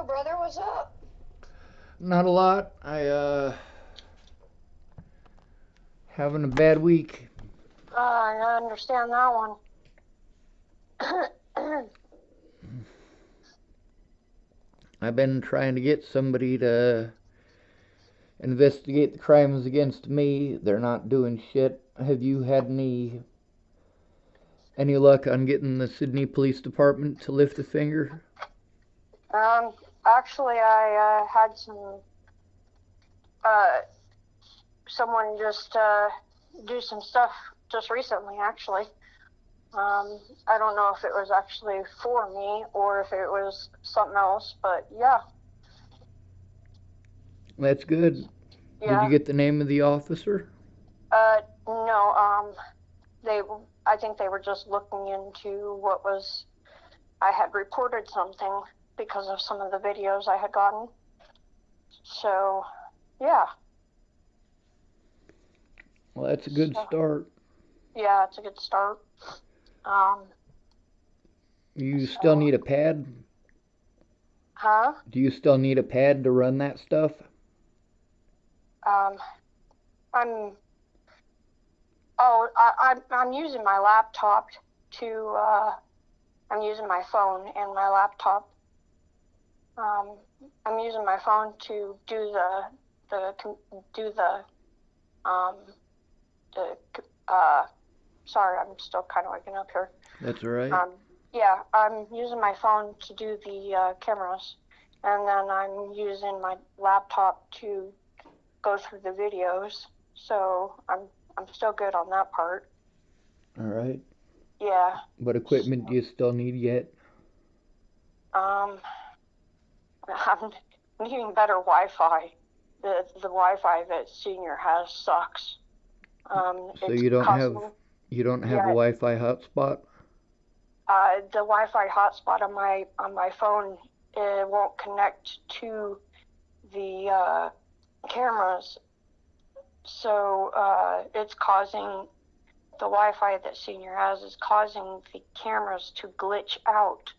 brother, what's up? Not a lot. Having a bad week. I understand that one. I've been trying to get somebody to investigate the crimes against me. They're not doing shit. Have you had any luck on getting the Sydney Police Department to lift a finger? um, Actually, I had uh, someone just do some stuff just recently, actually. I don't know if it was actually for me or if it was something else, but yeah, That's good. Did you yeah. get the name of the officer? No, they, I think they were just looking into what was, I had reported something because of some of the videos I had gotten. So, yeah. Well, that's a good So, start. yeah, it's a good start. Um, You still so, need a pad? huh? Do you still need a pad to run that stuff? Um, I'm, I'm using my laptop to, I'm using my phone and my laptop. Um, I'm using my phone to do do um, the, sorry, I'm still kind of waking up here. That's all right. Um, yeah, I'm using my phone to do the cameras, and then I'm using my laptop to go through the videos. So I'm still good on that part. All right. Yeah. What equipment do you still need yet? Um, I'm needing better Wi-Fi. The Wi-Fi that Senior has sucks. So It's causing, you don't have a yeah, Wi-Fi hotspot? the Wi-Fi hotspot on my phone, it won't connect to the cameras, so it's causing the Wi-Fi that Senior has is causing the cameras to glitch out,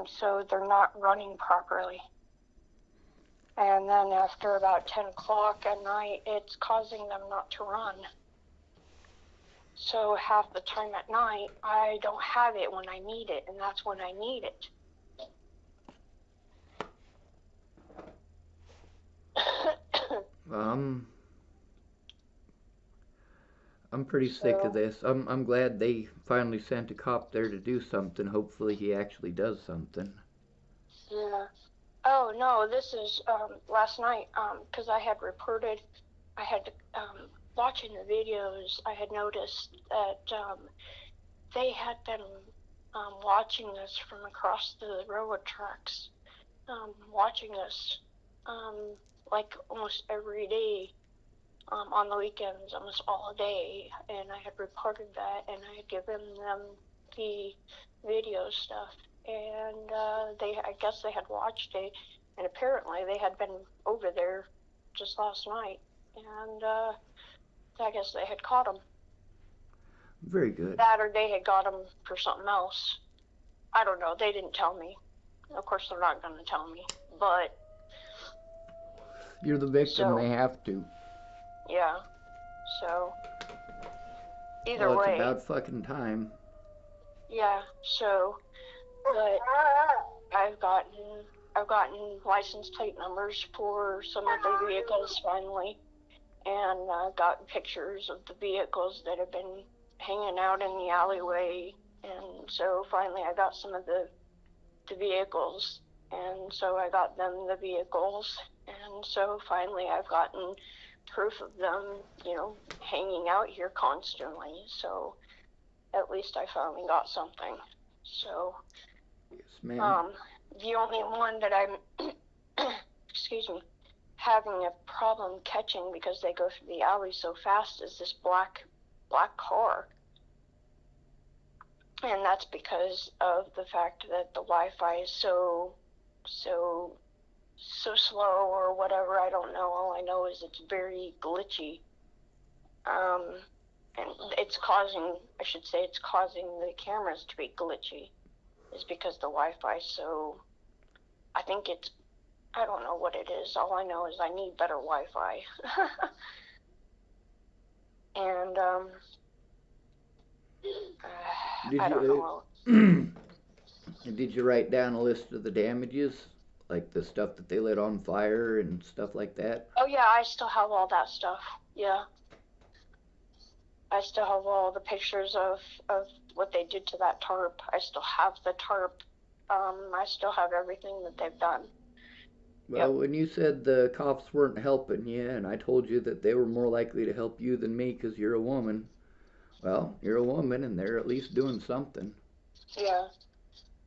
so they're not running properly. And then after about 10 o'clock at night, it's causing them not to run. So half the time at night, I don't have it when I need it, and that's when I need it. Um, I'm pretty sick of So, this. I'm glad they finally sent a cop there to do something. Hopefully he actually does something. yeah. Oh no, this is last night, because I had reported, I had watching the videos, I had noticed that they had been watching us from across the railroad tracks, watching us um, like almost every day, on the weekends, almost all day, and I had reported that, and I had given them the video stuff, and I guess they had watched it, and apparently they had been over there just last night, and I guess they had caught them. Very good. That or they had got them for something else. I don't know. They didn't tell me. Of course, they're not going to tell me. But You're the victim. so They have to. yeah. So Well, either it's way, about fucking time. yeah. So, but I've gotten I've gotten license plate numbers for some of the vehicles finally, and I've gotten pictures of the vehicles that have been hanging out in the alleyway, and so finally I got some of the vehicles, and so I got them the vehicles, and so finally I've gotten proof of them, hanging out here constantly. So at least I finally got something. So Yes, ma'am. um, the only one that I'm, excuse me, having a problem catching because they go through the alley so fast is this black car. And that's because of the fact that the Wi-Fi is so slow or whatever. I don't know. All I know is it's very glitchy. And I should say, it's causing the cameras to be glitchy, is because the Wi-Fi is so I think it's, I don't know what it is. All I know is I need better Wi-Fi. And Did I don't you know. did you write down a list of the damages, like the stuff that they lit on fire and stuff like that? Oh yeah, I still have all that stuff. Yeah, I still have all the pictures of what they did to that tarp. I still have the tarp. I still have everything that they've done. Well, Yep. when you said the cops weren't helping you, and I told you that they were more likely to help you than me because you're a woman, well, you're a woman, and they're at least doing something. Yeah.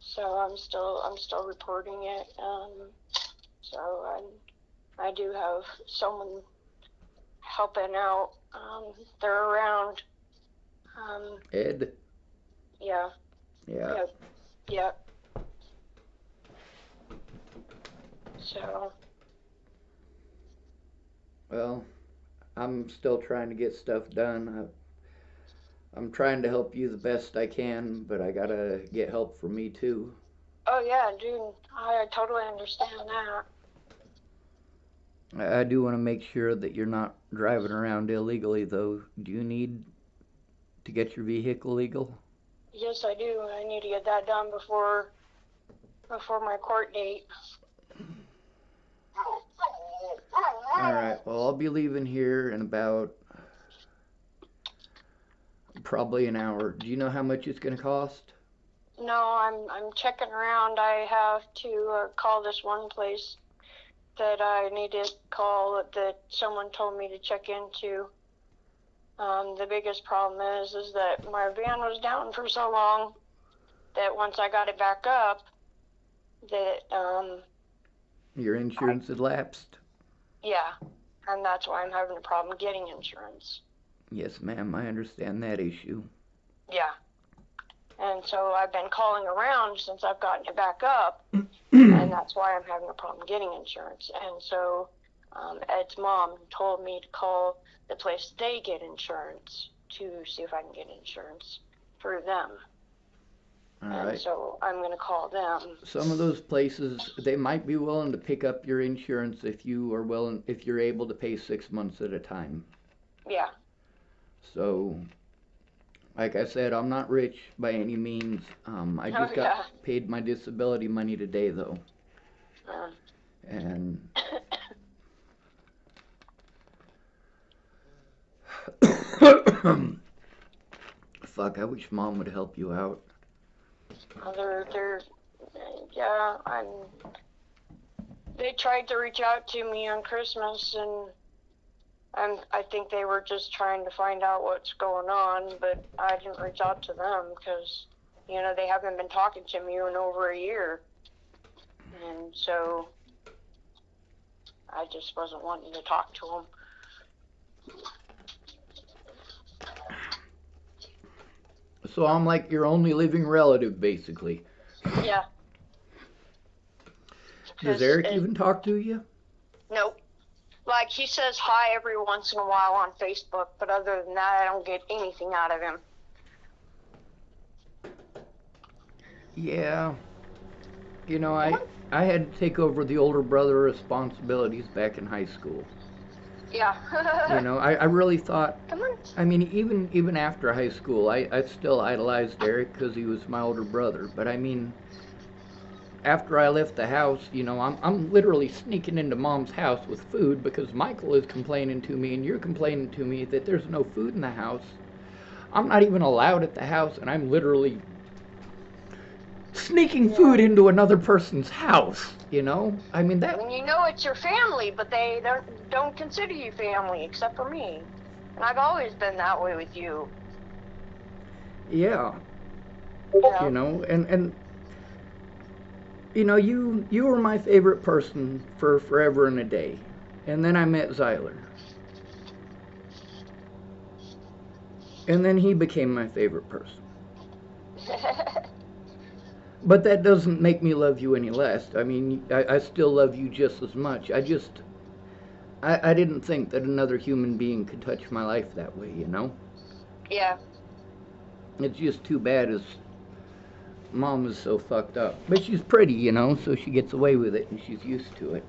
So I'm still reporting it. So I do have someone helping out. They're around. Um, Ed? yeah. Yeah. Yep. Yep. So Well, I'm still trying to get stuff done. I'm trying to help you the best I can, but I gotta get help from me too. oh yeah, dude, I totally understand that. I do want to make sure that you're not driving around illegally, though. Do you need to get your vehicle legal? Yes, I do. I need to get that done before my court date. Alright, well, I'll be leaving here in about probably an hour. Do you know how much it's going to cost? No, I'm checking around. I have to call this one place that I need to call that someone told me to check into. The biggest problem is that my van was down for so long that once I got it back up, that Your I, insurance had lapsed? yeah, and that's why I'm having a problem getting insurance. Yes, ma'am, I understand that issue. Yeah, and so I've been calling around since I've gotten it back up, and that's why I'm having a problem getting insurance. And so Ed's mom told me to call the place they get insurance to see if I can get insurance through them. And Alright. so I'm going to call them. Some of those places, they might be willing to pick up your insurance if you're able to pay 6 months at a time. Yeah. So, like I said, I'm not rich by any means. I Oh, just got yeah. paid my disability money today, though. Uh, And fuck, I wish mom would help you out. they're, yeah, they tried to reach out to me on Christmas, and I think they were just trying to find out what's going on, but I didn't reach out to them because, they haven't been talking to me in over a year. And so I just wasn't wanting to talk to them. So I'm like your only living relative, basically. Yeah. Does Because, Eric even talk to you? nope. Like, he says hi every once in a while on Facebook, but other than that, I don't get anything out of him. Yeah. I had to take over the older brother responsibilities back in high school. Yeah. I really thought. Come on. I mean, even after high school, I still idolized Eric because he was my older brother. But I mean, after I left the house, I'm literally sneaking into mom's house with food because Michael is complaining to me and you're complaining to me that there's no food in the house. I'm not even allowed at the house, and I'm literally sneaking food Yeah. into another person's house. I mean that. And it's your family, but they don't consider you family except for me. And I've always been that way with you. Yeah. Yeah. And you were my favorite person for forever and a day. And then I met Zyler. And then he became my favorite person. But that doesn't make me love you any less. I mean, I still love you just as much. I didn't think that another human being could touch my life that way. Yeah. It's just too bad as Mom is so fucked up. But she's pretty, you know, so she gets away with it and she's used to it.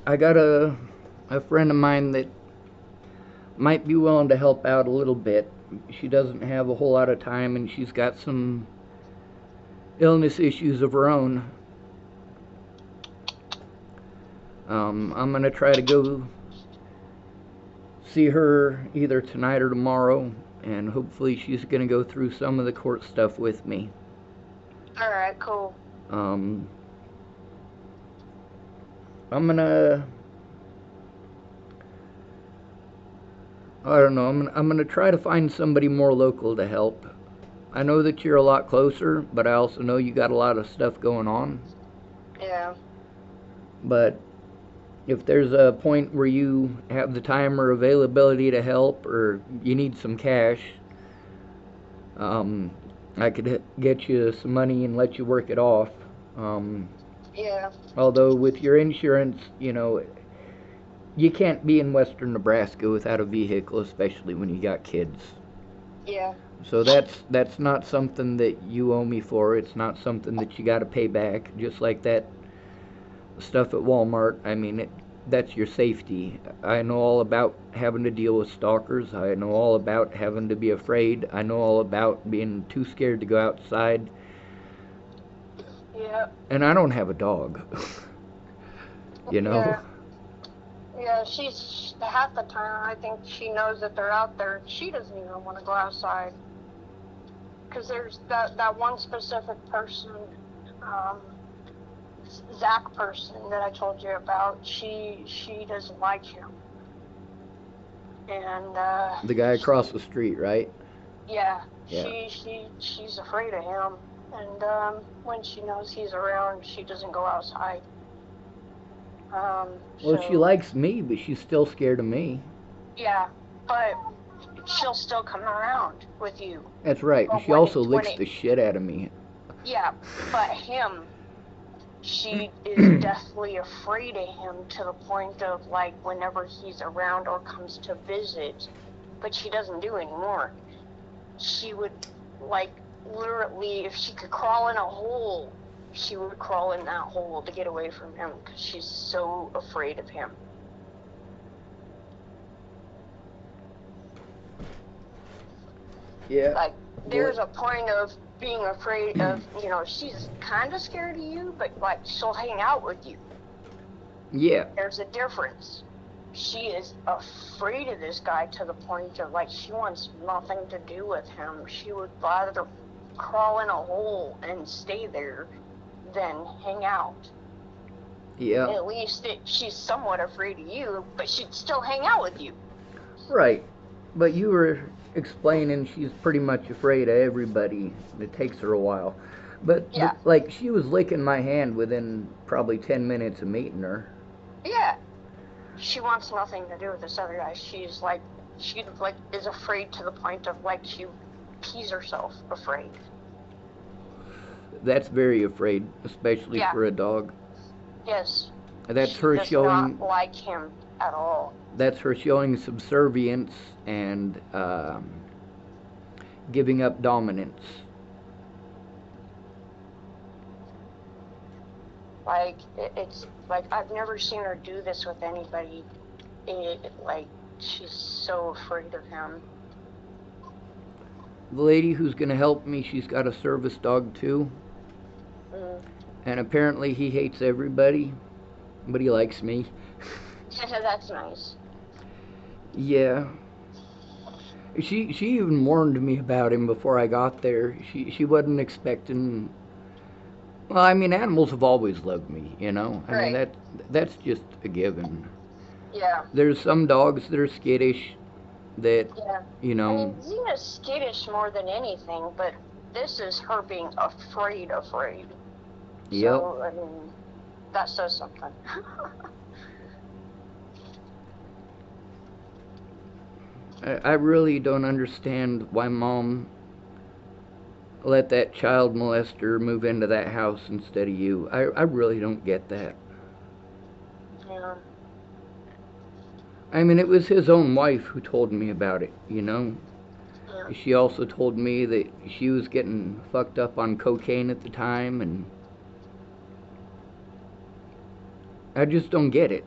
I got a friend of mine that might be willing to help out a little bit. She doesn't have a whole lot of time and she's got some illness issues of her own. I'm gonna try to go see her either tonight or tomorrow, and hopefully she's gonna go through some of the court stuff with me. All right, cool. Um, I'm gonna, I don't know, I'm gonna try to find somebody more local to help. I know that you're a lot closer, but I also know you got a lot of stuff going on. Yeah. But if there's a point where you have the time or availability to help, or you need some cash, um, I could get you some money and let you work it off. Um, Yeah. Although with your insurance, you know, you can't be in western Nebraska without a vehicle, especially when you got kids. Yeah. So that's not something that you owe me for. It's not something that you got to pay back. Just like that stuff at Walmart. I mean, that's your safety. I know all about having to deal with stalkers. I know all about having to be afraid. I know all about being too scared to go outside. Yeah. And I don't have a dog. You know? Yeah. Yeah. She's half the time. I think she knows that they're out there. She doesn't even want to go outside because there's that one specific person, um, Zach person that I told you about. She doesn't like him, and The guy across the street, right? yeah, Yeah. she's afraid of him. And when she knows he's around, she doesn't go outside. Well, she So likes me, but she's still scared of me. yeah, but she'll still come around with you. That's right. And But she when also it when licks it the shit out of me. yeah, but him, she is deathly afraid of him to the point of like whenever he's around or comes to visit, but she doesn't do anymore. She would like literally, if she could crawl in a hole, she would crawl in that hole to get away from him because she's so afraid of him. Yeah. Like Well, there's a point of being afraid of, she's kind of scared of you, but like she'll hang out with you. yeah. There's a difference. She is afraid of this guy to the point of like she wants nothing to do with him. She would rather crawl in a hole and stay there than hang out. Yeah. At least she's somewhat afraid of you, but she'd still hang out with you. Right. But you were explaining she's pretty much afraid of everybody. It takes her a while. But Yeah, like she was licking my hand within probably 10 minutes of meeting her. yeah. She wants nothing to do with this other guy. She like is afraid to the point of like she pees herself afraid. That's very afraid, especially Yeah, for a dog. yes. That's She her does not showing like him at all. that's her showing subservience and giving up dominance. Like it's like I've never seen her do this with anybody. Like she's so afraid of him. The lady who's going to help me, she's got a service dog too. Mm. And apparently he hates everybody, but he likes me. That's nice. Yeah. She even warned me about him before I got there. She wasn't expecting. Well, I mean, animals have always loved me, you know. I mean Right. that's just a given. Yeah. There's some dogs that are skittish that, Yeah. you I know. mean, Zena's skittish more than anything, but this is her being afraid. Yep. So, I mean, that says something. I really don't understand why mom let that child molester move into that house instead of you. I really don't get that. Yeah. I mean, it was his own wife who told me about it, you know? Yeah. She also told me that she was getting fucked up on cocaine at the time, and I just don't get it.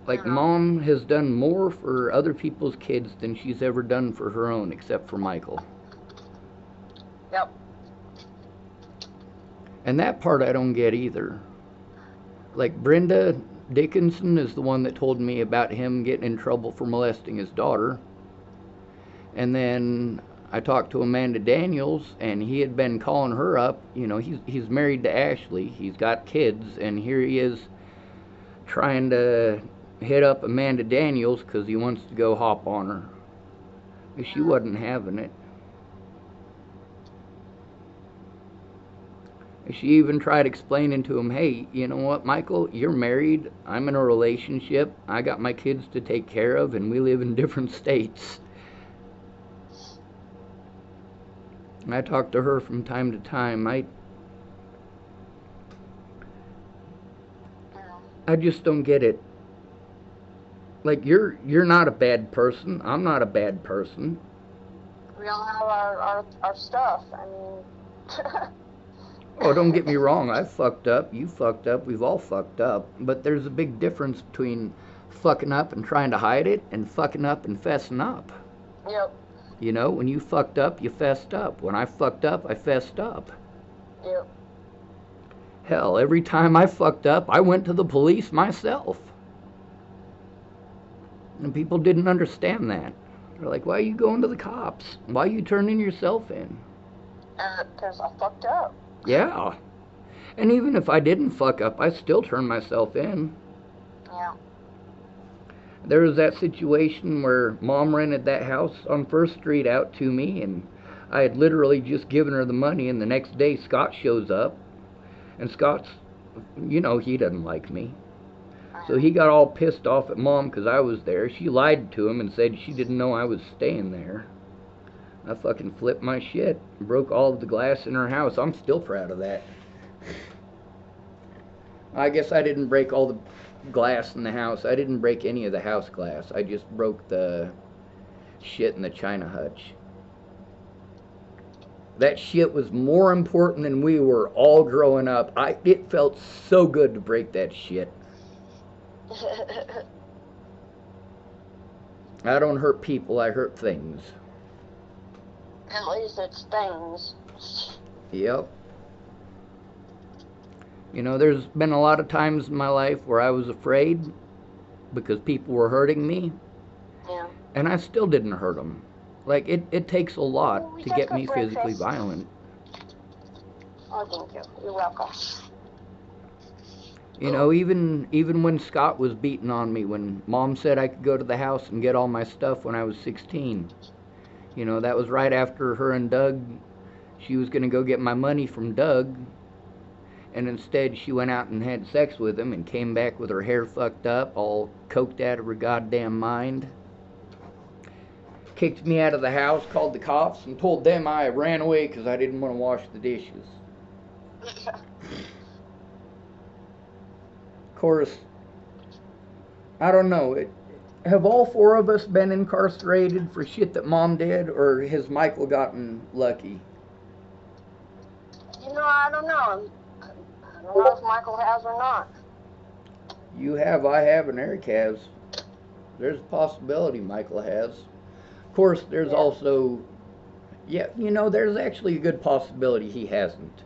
Like, Yeah. Mom has done more for other people's kids than she's ever done for her own, except for Michael. Yep. And that part I don't get either. Like, Brenda Dickinson is the one that told me about him getting in trouble for molesting his daughter. And then I talked to Amanda Daniels, and he had been calling her up. You know, he's married to Ashley. He's got kids, and here he is trying to hit up Amanda Daniels because he wants to go hop on her. She Yeah. wasn't having it. She even tried explaining to him, hey, you know what, Michael, you're married. I'm in a relationship. I got my kids to take care of, and we live in different states. I talk to her from time to time. Yeah. I just don't get it. Like, you're not a bad person. I'm not a bad person. We all have our stuff. I mean, Oh, don't get me wrong. I fucked up. You fucked up. We've all fucked up. But there's a big difference between fucking up and trying to hide it and fucking up and fessing up. yep. You know, when you fucked up, you fessed up. When I fucked up, I fessed up. Yep. Hell, every time I fucked up, I went to the police myself. And people didn't understand that. They're like, why are you going to the cops? Why are you turning yourself in? Because I fucked up. Yeah. And even if I didn't fuck up, I still turned myself in. Yeah. There was that situation where Mom rented that house on First Street out to me, and I had literally just given her the money, and the next day Scott shows up, and Scott's, you know, he doesn't like me. So he got all pissed off at Mom because I was there. She lied to him and said she didn't know I was staying there. I fucking flipped my shit, broke all of the glass in her house. I'm still proud of that. I guess I didn't break all the glass in the house. I didn't break any of the house glass. I just broke the shit in the china hutch. That shit was more important than we were all growing up. It felt so good to break that shit. I don't hurt people, I hurt things. At least it's things. Yep. You know, there's been a lot of times in my life where I was afraid because people were hurting me, Yeah. and I still didn't hurt them. Like, it takes a Oh, lot we to just get got me physically breakfast. violent. Oh, thank you. You're welcome. You know, even when Scott was beating on me, when Mom said I could go to the house and get all my stuff when I was 16. You know, that was right after her and Doug, she was going to go get my money from Doug, and instead she went out and had sex with him and came back with her hair fucked up, all coked out of her goddamn mind. Kicked me out of the house, called the cops, and told them I ran away because I didn't want to wash the dishes. Of course, I don't know. Have all four of us been incarcerated for shit that Mom did, or has Michael gotten lucky? I don't know. I don't know if Michael has or not. You have, I have, and Eric has. There's a possibility Michael has. Of course, there's Yeah. also, yeah, you know, there's actually a good possibility he hasn't.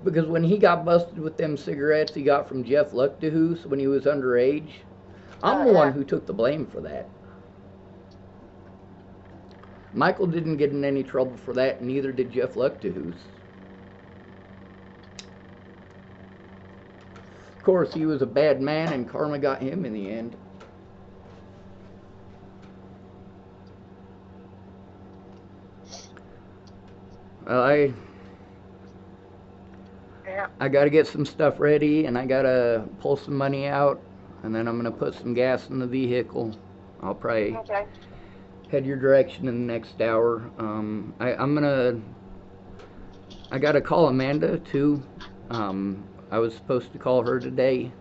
Because when he got busted with them cigarettes he got from Jeff Luchtahoose when he was underage, I'm the one Yeah. who took the blame for that. Michael didn't get in any trouble for that, and neither did Jeff Luchtahoose. Of course, he was a bad man, and karma got him in the end. I Yeah. I gotta get some stuff ready, and I gotta pull some money out, and then I'm gonna put some gas in the vehicle. I'll probably Okay. head your direction in the next hour. I gotta call Amanda too. I was supposed to call her today.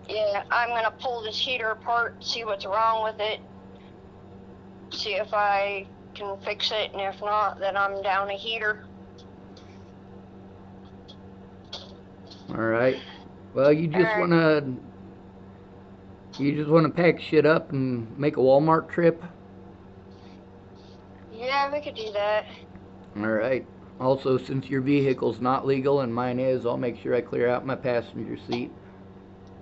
Yeah, I'm gonna pull this heater apart, see what's wrong with it, see if I can fix it, and if not, then I'm down a heater. All right. Well, Alright. you just wanna pack shit up and make a Walmart trip. Yeah, we could do that. All right. Also, since your vehicle's not legal and mine is, I'll make sure I clear out my passenger seat.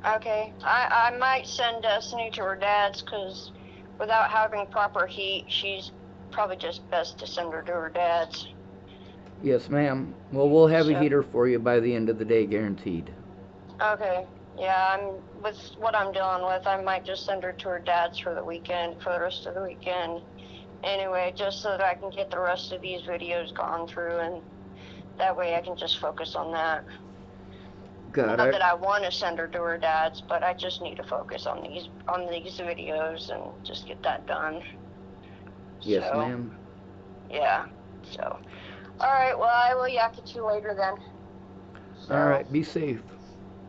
Okay. I might send Destiny to her dad's, because without having proper heat, she's probably just best to send her to her dad's. Yes, ma'am. Well, we'll have a So, heater for you by the end of the day, guaranteed. okay. Yeah, with what I'm dealing with, I might just send her to her dad's for the weekend, for the rest of the weekend. Anyway, just so that I can get the rest of these videos gone through, and that way I can just focus on that. God, Not that I want to send her to her dad's, but I just need to focus on these videos and just get that done. Yes, So, ma'am. yeah. So, all right. Well, I will yak at you later then. All So, right. Be safe.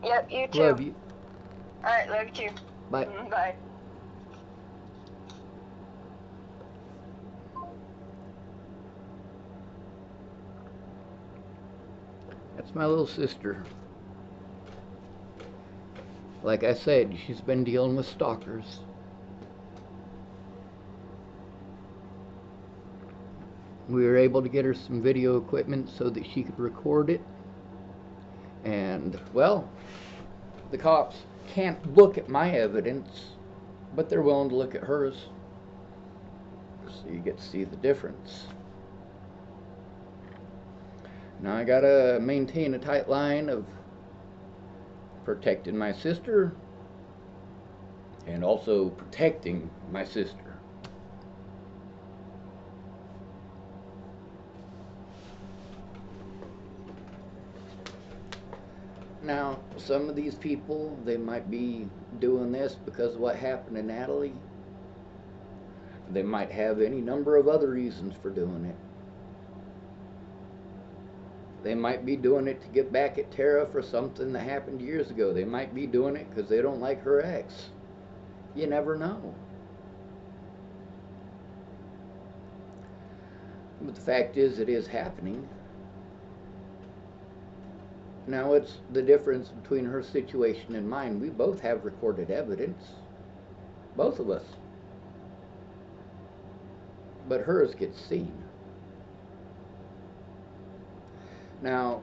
yep. You too. Love you. All right. Love you too. Bye. Bye. That's my little sister. Like I said, she's been dealing with stalkers. We were able to get her some video equipment so that she could record it. And, well, the cops can't look at my evidence, but they're willing to look at hers. So you get to see the difference. Now I gotta maintain a tight line of protecting my sister and also protecting my sister. Now, some of these people, they might be doing this because of what happened to Natalie. They might have any number of other reasons for doing it. They might be doing it to get back at Tara for something that happened years ago. They might be doing it because they don't like her ex. You never know. But the fact is, it is happening. Now, it's the difference between her situation and mine. We both have recorded evidence. Both of us. But hers gets seen. Now,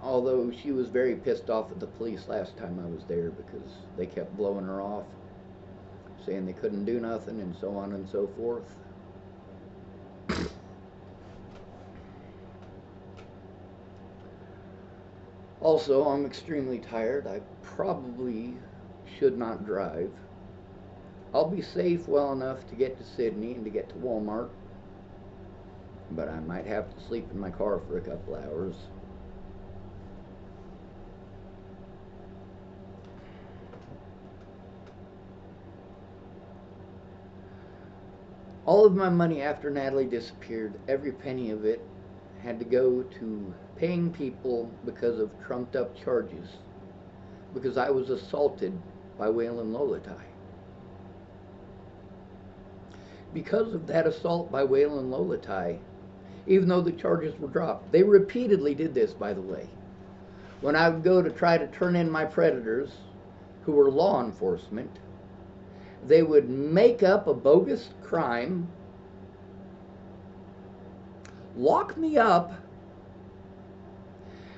although she was very pissed off at the police last time I was there because they kept blowing her off, saying they couldn't do nothing and so on and so forth. Also, I'm extremely tired. I probably should not drive. I'll be safe well enough to get to Sydney and to get to Walmart, but I might have to sleep in my car for a couple hours. All of my money after Natalie disappeared, every penny of it, had to go to paying people because of trumped up charges. Because I was assaulted by Waylon Lolatai. Because of that assault by Waylon Lolatai, even though the charges were dropped, they repeatedly did this, by the way. When I would go to try to turn in my predators, who were law enforcement, they would make up a bogus crime, lock me up,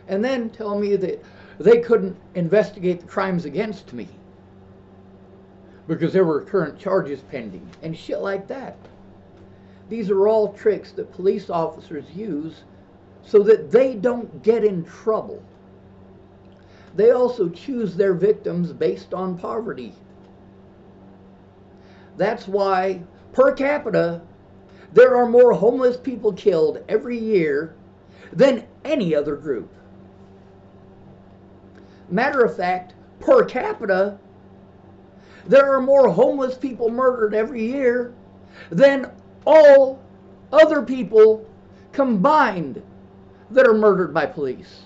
and then tell me that they couldn't investigate the crimes against me because there were current charges pending and shit like that. These are all tricks that police officers use so that they don't get in trouble. They also choose their victims based on poverty. That's why, per capita, there are more homeless people killed every year than any other group. Matter of fact, per capita, there are more homeless people murdered every year than all other people combined that are murdered by police.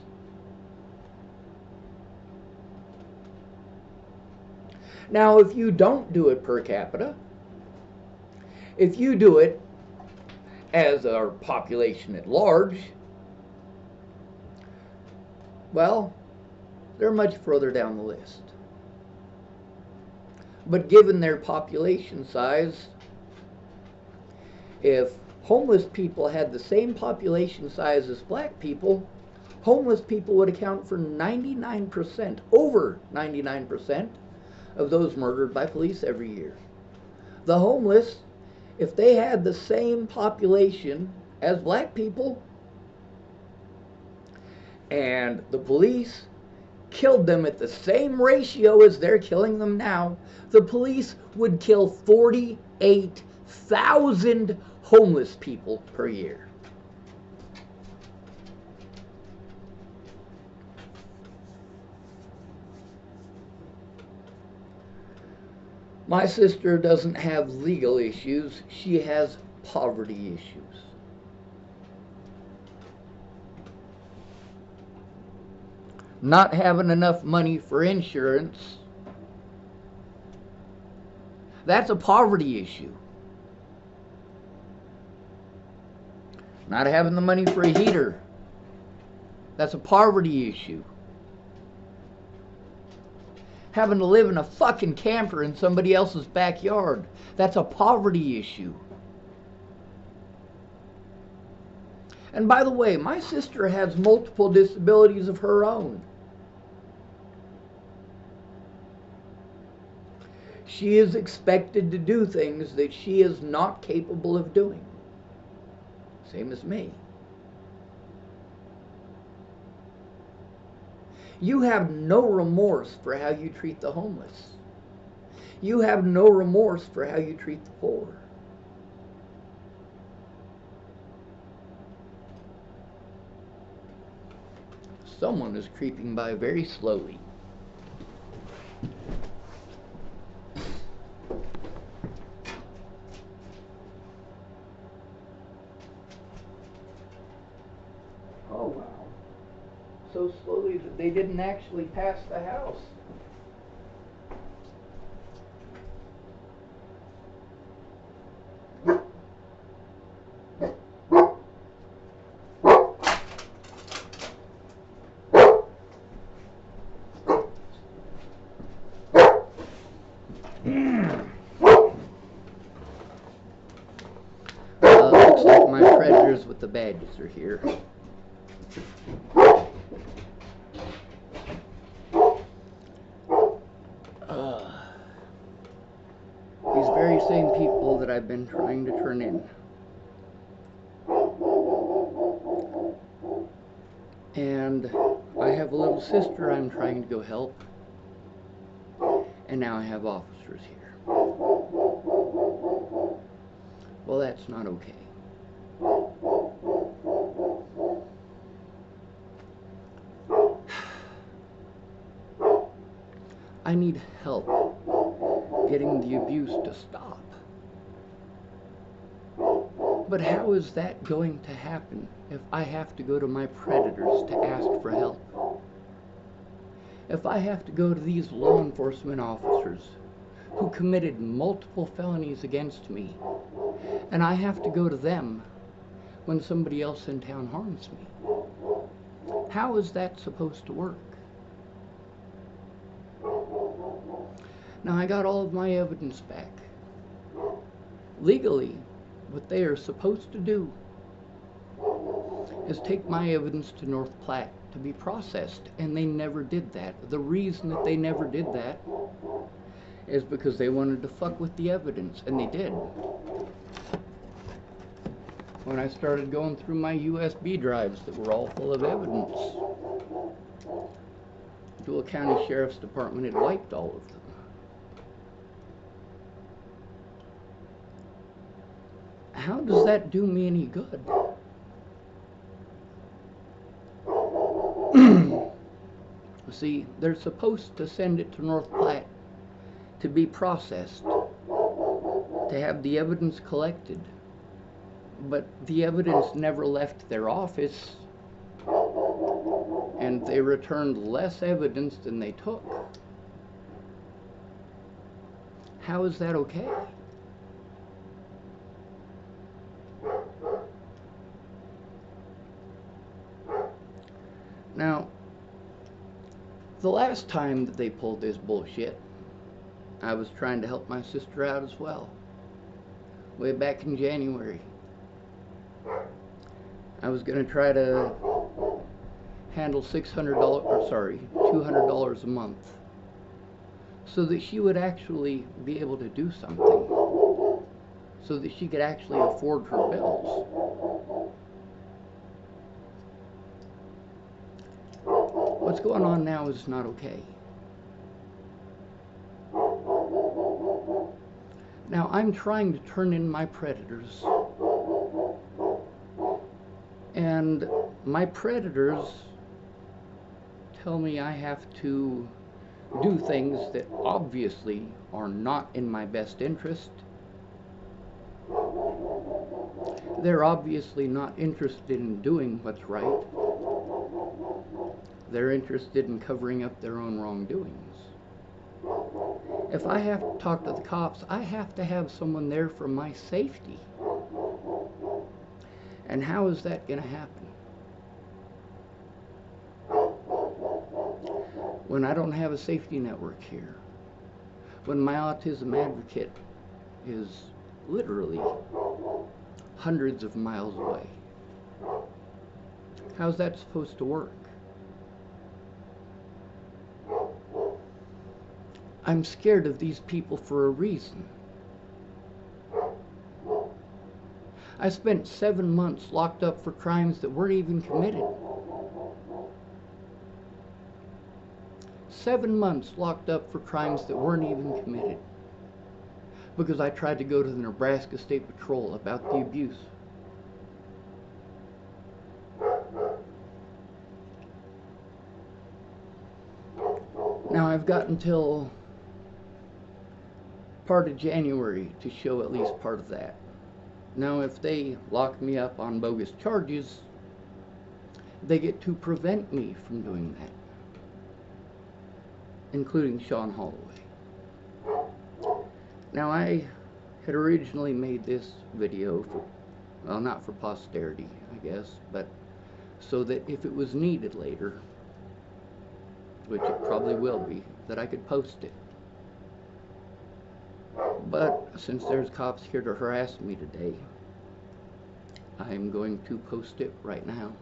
Now, if you don't do it per capita, if you do it as our population at large, well, they're much further down the list. But given their population size, if homeless people had the same population size as black people, homeless people would account for 99%, over 99% of those murdered by police every year. The homeless, if they had the same population as black people, and the police killed them at the same ratio as they're killing them now, the police would kill 48,000 homeless people per year. My sister doesn't have legal issues, she has poverty issues. Not having enough money for insurance, that's a poverty issue. Not having the money for a heater, that's a poverty issue. Having to live in a fucking camper in somebody else's backyard, that's a poverty issue. And by the way, my sister has multiple disabilities of her own. She is expected to do things that she is not capable of doing. Same as me. You have no remorse for how you treat the homeless. You have no remorse for how you treat the poor. Someone is creeping by very slowly. Oh wow. So slowly that they didn't actually pass the house. Looks like my predators with the badges are here. These very same people that I've been trying to turn in. And I have a little sister I'm trying to go help. And now I have officers here. Well, that's not okay. I need help getting the abuse to stop. But how is that going to happen if I have to go to my predators to ask for help? If I have to go to these law enforcement officers who committed multiple felonies against me, and I have to go to them when somebody else in town harms me, how is that supposed to work? Now, I got all of my evidence back. Legally, what they are supposed to do is take my evidence to North Platte to be processed, and they never did that. The reason that they never did that is because they wanted to fuck with the evidence, and they did. When I started going through my USB drives that were all full of evidence, Dual County Sheriff's Department had wiped all of them. How does that do me any good? See, they're supposed to send it to North Platte to be processed, to have the evidence collected, but the evidence never left their office, and they returned less evidence than they took. How is that okay? Now, the last time that they pulled this bullshit, I was trying to help my sister out as well. Way back in January. I was going to try to handle $600, or sorry, $200 a month so that she would actually be able to do something, so that she could actually afford her bills. What's going on now is not okay. Now I'm trying to turn in my predators, and my predators tell me I have to do things that obviously are not in my best interest. They're obviously not interested in doing what's right. They're interested in covering up their own wrongdoings. If I have to talk to the cops, I have to have someone there for my safety. And how is that going to happen? When I don't have a safety network here. When my autism advocate is literally hundreds of miles away. How's that supposed to work? I'm scared of these people for a reason. I spent 7 months locked up for crimes that weren't even committed. 7 months locked up for crimes that weren't even committed. Because I tried to go to the Nebraska State Patrol about the abuse. Now I've got until part of January to show at least part of that. Now if they lock me up on bogus charges, they get to prevent me from doing that, including Sean Holloway. Now I had originally made this video for, well, not for posterity, I guess, but so that if it was needed later, which it probably will be, that I could post it. But since there's cops here to harass me today, I'm going to post it right now.